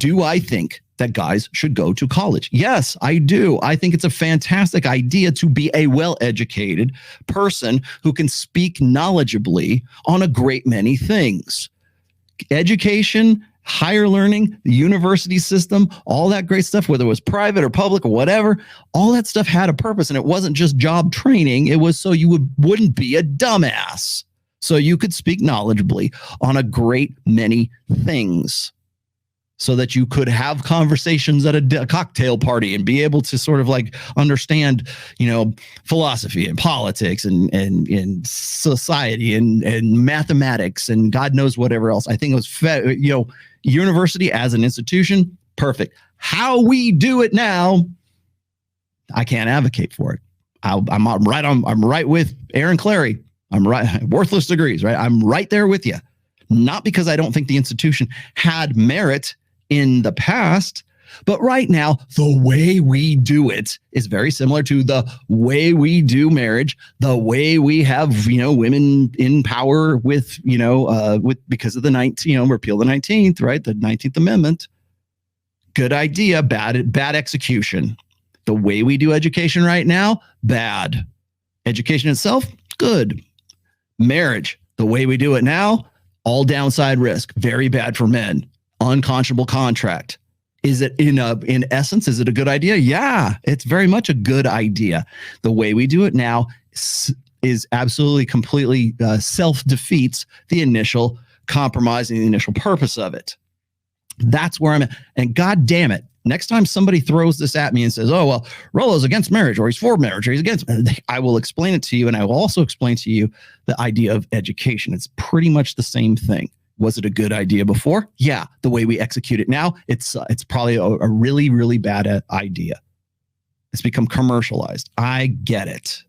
Do I think that guys should go to college? Yes, I do. I think it's a fantastic idea to be a well-educated person who can speak knowledgeably on a great many things. Education, higher learning, the university system, all that great stuff, whether it was private or public or whatever, all that stuff had a purpose. And it wasn't just job training. It was so you wouldn't be a dumbass. So you could speak knowledgeably on a great many things, so that you could have conversations at a cocktail party and be able to sort of like understand, philosophy and politics and society and mathematics and God knows whatever else. I think it was, university as an institution, perfect. How we do it now, I can't advocate for it. I'm right with Aaron Clary. I'm right. Worthless degrees, right? I'm right there with you. Not because I don't think the institution had merit in the past, but right now, the way we do it is very similar to the way we do marriage, the way we have, women in power with because of the repeal of the 19th, right? The 19th Amendment. Good idea, bad execution. The way we do education right now, bad. Education itself, good. Marriage, the way we do it now, all downside risk, very bad for men. Unconscionable contract. Is it in essence, is it a good idea? Yeah, it's very much a good idea. The way we do it now is absolutely completely self-defeats the initial compromise and the initial purpose of it. That's where I'm at. And God damn it, next time somebody throws this at me and says, oh, well, Rollo's against marriage or he's for marriage or he's against, I will explain it to you. And I will also explain to you the idea of education. It's pretty much the same thing. Was it a good idea before? Yeah. The way we execute it now, it's probably a really, really bad idea. It's become commercialized. I get it.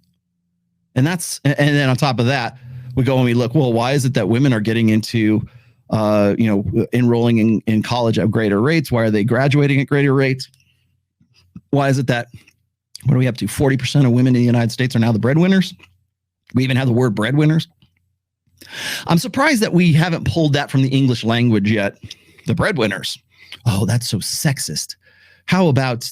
And then on top of that, we go and we look, well, why is it that women are getting into, enrolling in college at greater rates? Why are they graduating at greater rates? Why is it that, what are we up to? 40% of women in the United States are now the breadwinners. We even have the word breadwinners. I'm surprised that we haven't pulled that from the English language yet. The breadwinners. Oh, that's so sexist. How about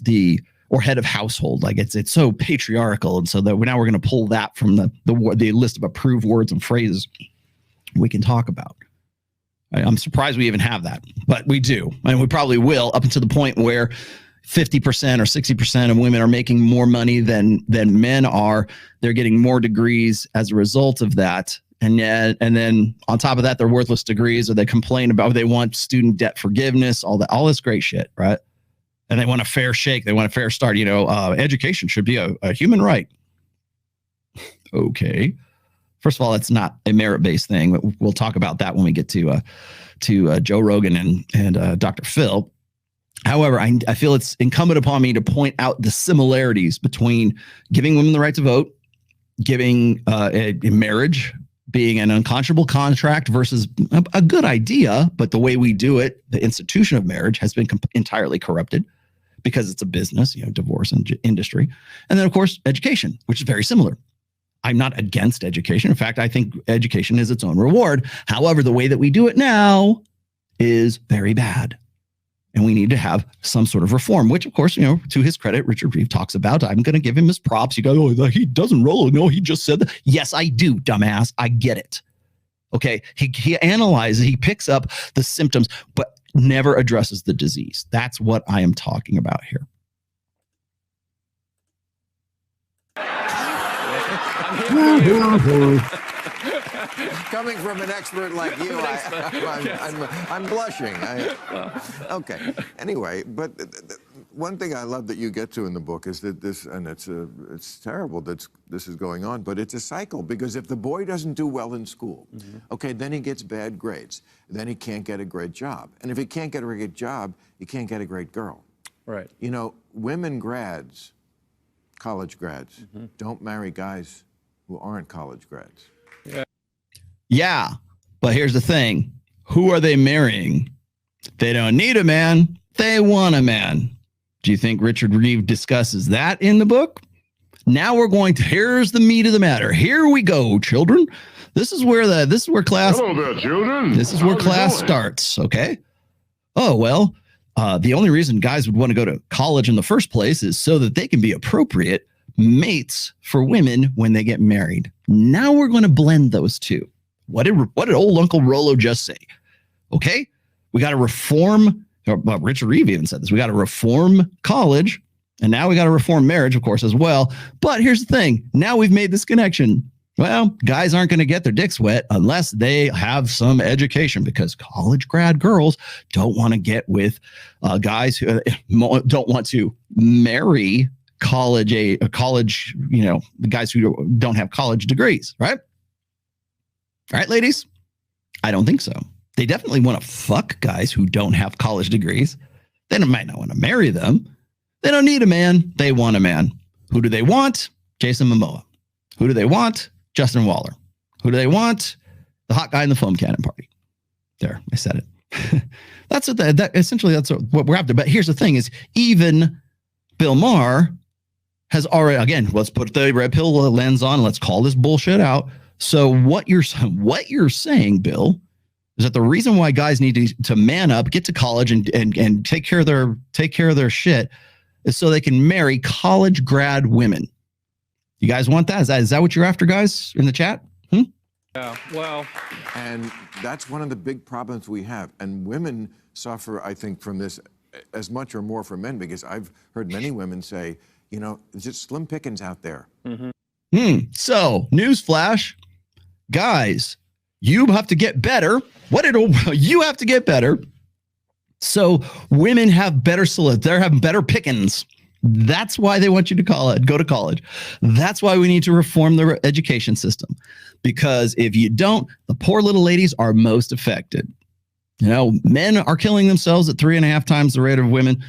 or head of household? Like it's so patriarchal. And so that now we're going to pull that from the list of approved words and phrases we can talk about. I'm surprised we even have that, but we do. And we probably will up until the point where 50% or 60% of women are making more money than men are. They're getting more degrees as a result of that. And then on top of that, they're worthless degrees, or they complain about, they want student debt forgiveness, all this great shit, right? And they want a fair shake. They want a fair start. Education should be a human right. Okay. First of all, it's not a merit-based thing. We'll talk about that when we get to Joe Rogan and Dr. Phil. However, I feel it's incumbent upon me to point out the similarities between giving women the right to vote, giving a marriage being an unconscionable contract versus a good idea, but the way we do it, the institution of marriage has been entirely corrupted because it's a business, divorce and industry. And then, of course, education, which is very similar. I'm not against education. In fact, I think education is its own reward. However, the way that we do it now is very bad. And we need to have some sort of reform, which, of course, to his credit, Richard Reeve talks about. I'm going to give him his props. You go, oh, he doesn't roll. No, he just said that. Yes, I do, dumbass. I get it. Okay. He analyzes, he picks up the symptoms, but never addresses the disease. That's what I am talking about here. Coming from an expert like you, I'm blushing. Okay. Anyway, but one thing I love that you get to in the book is that this, and it's terrible that this is going on, but it's a cycle, because if the boy doesn't do well in school, okay, then he gets bad grades. Then he can't get a great job. And if he can't get a great job, he can't get a great girl. Right. Women grads, college grads, don't marry guys who aren't college grads. Yeah, but here's the thing. Who are they marrying? They don't need a man. They want a man. Do you think Richard Reeve discusses that in the book? Now here's the meat of the matter. Here we go, children. This is where class. Hello there, children. This is where class starts. Okay. Oh, well, The only reason guys would want to go to college in the first place is so that they can be appropriate mates for women when they get married. Now we're going to blend those two. What did old Uncle Rollo just say? Okay, we got to reform. Well, Richard Reeve even said this. We got to reform college, and now we got to reform marriage, of course, as well. But here's the thing. Now we've made this connection. Well, guys aren't going to get their dicks wet unless they have some education, because college grad girls don't want to get with guys who don't want to marry college, the guys who don't have college degrees, right? Right, ladies? I don't think so. They definitely want to fuck guys who don't have college degrees. They might not want to marry them. They don't need a man. They want a man. Who do they want? Jason Momoa. Who do they want? Justin Waller. Who do they want? The hot guy in the foam cannon party. There, I said it. That's what we're after. But here's the thing: is even Bill Maher has already, again, let's put the red pill lens on. Let's call this bullshit out. So what you're saying, Bill, is that the reason why guys need to man up, get to college, and take care of their shit is so they can marry college grad women. You guys want that? Is that what you're after, guys, in the chat? Yeah, well. And that's one of the big problems we have. And women suffer, I think, from this as much or more from men, because I've heard many women say, it's just slim pickings out there. So, newsflash, guys, you have to get better. You have to get better so women have better they're having better pickings. That's why they want you to go to college. That's why we need to reform the education system, because if you don't, the poor little ladies are most affected. Men are killing themselves at 3.5 times the rate of women.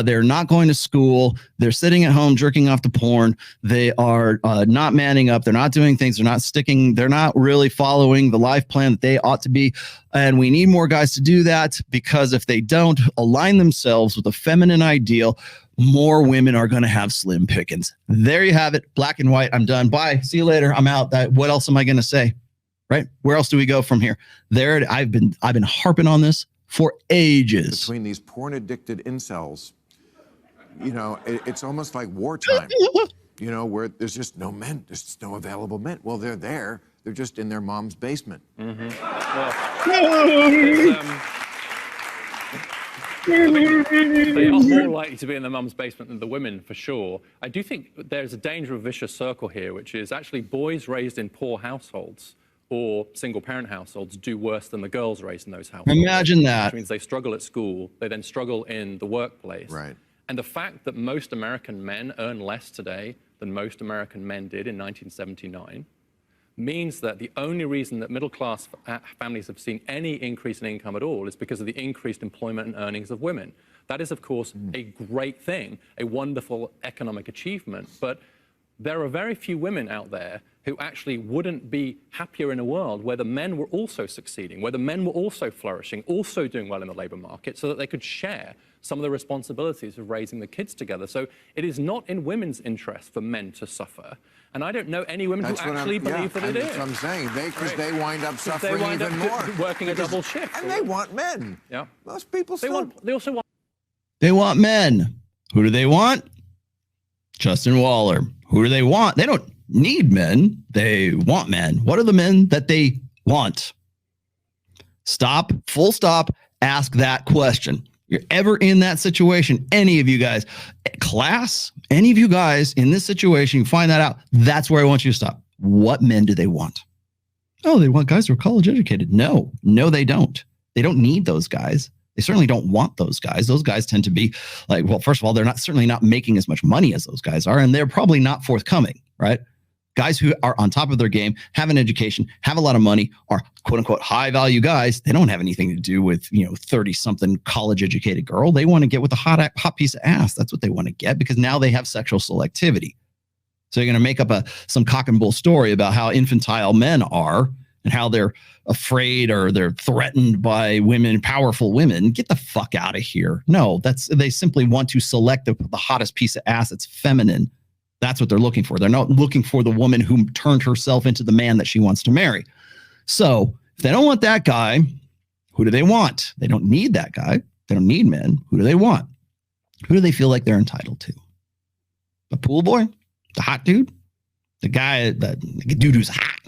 They're not going to school. They're sitting at home jerking off to porn. They are not manning up. They're not doing things. They're not really following the life plan that they ought to be. And we need more guys to do that, because if they don't align themselves with a feminine ideal, more women are going to have slim pickings. There you have it. Black and white. I'm done. Bye. See you later. I'm out. What else am I going to say? Right? Where else do we go from here? I've been harping on this for ages. Between these porn-addicted incels, it's almost like wartime. Where there's just no men, there's just no available men. Well, they're there. They're just in their mom's basement. Mm-hmm. They are more likely to be in their mum's basement than the women, for sure. I do think there's a danger of vicious circle here, which is actually boys raised in poor households or single-parent households do worse than the girls raised in those households. Imagine that. Which means they struggle at school, they then struggle in the workplace. Right. And the fact that most American men earn less today than most American men did in 1979 means that the only reason that middle-class families have seen any increase in income at all is because of the increased employment and earnings of women. That is, of course, a great thing, a wonderful economic achievement, but there are very few women out there who actually wouldn't be happier in a world where the men were also succeeding, where the men were also flourishing, also doing well in the labor market, so that they could share some of the responsibilities of raising the kids together. So it is not in women's interest for men to suffer. And I don't know any women who actually believe that it is. That's what I'm saying. Because they wind up suffering even more. Working a double shift. And they want men. Yeah. Most people still. They also want. They want men. Who do they want? Justin Waller. Who do they want? They don't need men. They want men. What are the men that they want? Stop. Full stop. Ask that question. You're ever in that situation, any of you guys, class, any of you guys in this situation, you find that out. That's where I want you to stop. What men do they want? Oh, they want guys who are college educated. No, they don't. They don't need those guys. They certainly don't want those guys. Those guys tend to be like, well, first of all, they're certainly not making as much money as those guys are, and they're probably not forthcoming, right? Guys who are on top of their game, have an education, have a lot of money, are quote unquote high value guys. They don't have anything to do with 30-something college educated girl. They want to get with a hot piece of ass. That's what they want to get, because now they have sexual selectivity. So you're going to make up some cock and bull story about how infantile men are and how they're afraid or they're threatened by women, powerful women. Get the fuck out of here. No, they simply want to select the hottest piece of ass that's feminine. That's what they're looking for. They're not looking for the woman who turned herself into the man that she wants to marry. So if they don't want that guy, who do they want? They don't need that guy. They don't need men. Who do they want? Who do they feel like they're entitled to? The pool boy? The hot dude? The guy, the dude who's hot?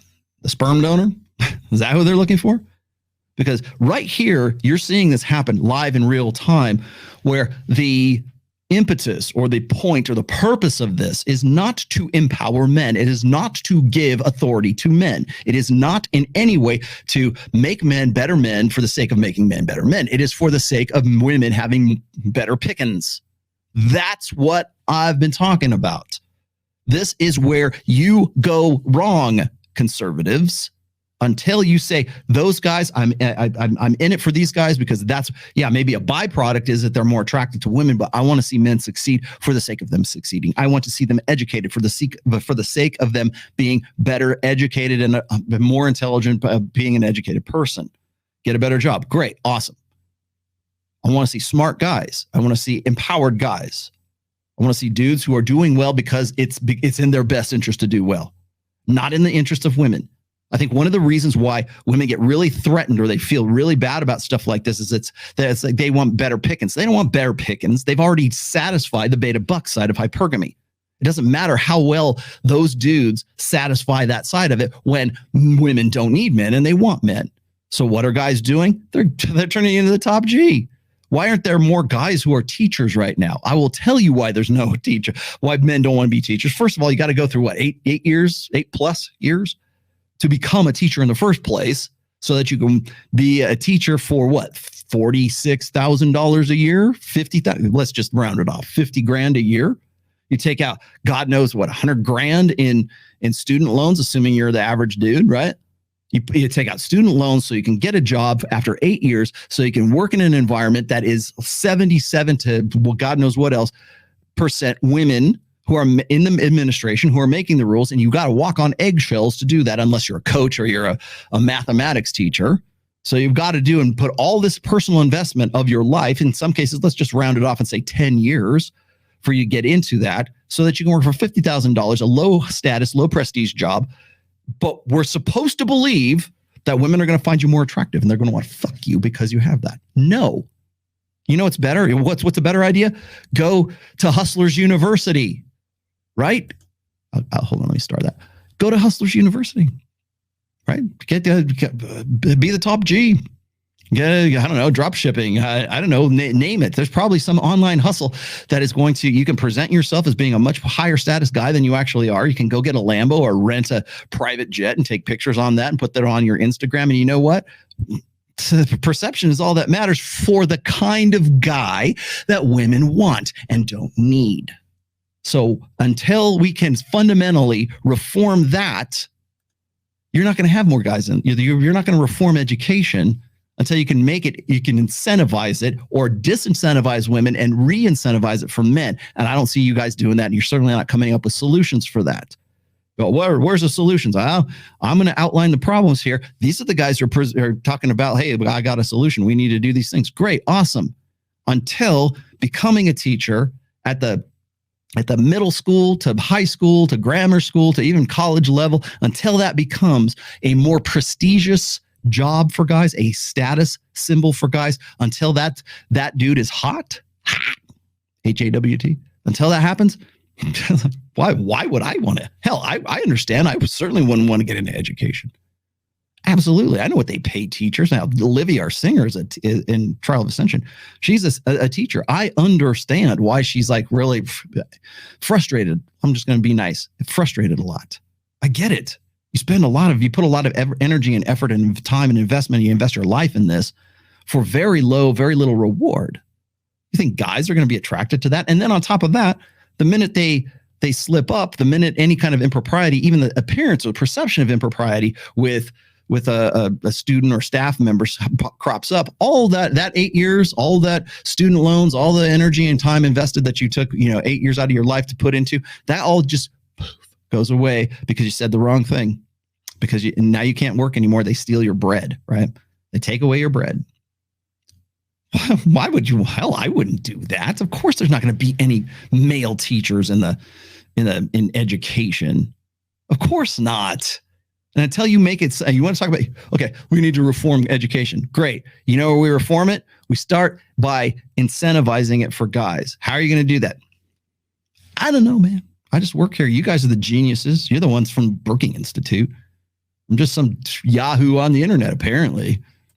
The sperm donor? Is that who they're looking for? Because right here, you're seeing this happen live in real time, where the impetus or the point or the purpose of this is not to empower men. It is not to give authority to men. It is not in any way to make men better men for the sake of making men better men. It is for the sake of women having better pickings. That's what I've been talking about. This is where you go wrong, conservatives. Until you say those guys, I'm in it for these guys because that's, yeah, maybe a byproduct is that they're more attracted to women, but I want to see men succeed for the sake of them succeeding. I want to see them educated for the sake of them being better educated and more intelligent, being an educated person. Get a better job. Great. Awesome. I want to see smart guys. I want to see empowered guys. I want to see dudes who are doing well because it's in their best interest to do well, not in the interest of women. I think one of the reasons why women get really threatened or they feel really bad about stuff like this is it's like they want better pickings. They don't want better pickings. They've already satisfied the beta buck side of hypergamy. It doesn't matter how well those dudes satisfy that side of it when women don't need men and they want men. So what are guys doing? They're turning into the top G. Why aren't there more guys who are teachers right now? I will tell you why there's no teacher, why men don't want to be teachers. First of all, you got to go through what, 8+ years to become a teacher in the first place, so that you can be a teacher for what, $46,000 a year, $50,000. Let's just round it off, $50,000 a year. You take out, God knows what, $100,000 in student loans, assuming you're the average dude, right? You take out student loans so you can get a job after 8 years, so you can work in an environment that is 77 to, well, God knows what else, % women who are in the administration, who are making the rules, and you got to walk on eggshells to do that unless you're a coach or you're a mathematics teacher. So you've got to do and put all this personal investment of your life, in some cases, let's just round it off and say 10 years for you to get into that, so that you can work for $50,000, a low status, low prestige job. But we're supposed to believe that women are going to find you more attractive and they're going to want to fuck you because you have that. No. You know what's better? What's a better idea? Go to Hustlers University. Right? Hold on, let me start that. Go to Hustlers University, right? Be the top G. I don't know, drop shipping. I don't know, name it. There's probably some online hustle that is going to, you can present yourself as being a much higher status guy than you actually are. You can go get a Lambo or rent a private jet and take pictures on that and put that on your Instagram. And you know what? Perception is all that matters for the kind of guy that women want and don't need. So until we can fundamentally reform that, you're not going to have more guys in. You're not going to reform education until you can make it, you can incentivize it or disincentivize women and re-incentivize it for men. And I don't see you guys doing that. And you're certainly not coming up with solutions for that. But where's the solutions? I'm going to outline the problems here. These are the guys who are talking about, hey, I got a solution. We need to do these things. Great. Awesome. Until becoming a teacher at the middle school to high school to grammar school to even college level, until that becomes a more prestigious job for guys, a status symbol for guys, until that dude is hot, H-A-W-T, until that happens, why would I want to? Hell, I understand. I certainly wouldn't want to get into education. Absolutely. I know what they pay teachers. Now, Olivia, our singer, is in Trial of Ascension. She's a teacher. I understand why she's like really frustrated. I'm just going to be nice. Frustrated a lot. I get it. You put a lot of energy and effort and time and investment. You invest your life in this for very little reward. You think guys are going to be attracted to that? And then on top of that, the minute they slip up, the minute any kind of impropriety, even the appearance or perception of impropriety with a student or staff member crops up, all that 8 years, all that student loans, all the energy and time invested that you took, 8 years out of your life to put into, that all just goes away because you said the wrong thing. Because now you can't work anymore. They steal your bread, right? They take away your bread. Why would you? Hell, I wouldn't do that. Of course, there's not going to be any male teachers in education. Of course not. And until you make it, you want to talk about, okay, we need to reform education. Great. You know where we reform it? We start by incentivizing it for guys. How are you going to do that? I don't know, man. I just work here. You guys are the geniuses. You're the ones from Brookings Institute. I'm just some Yahoo on the internet, apparently.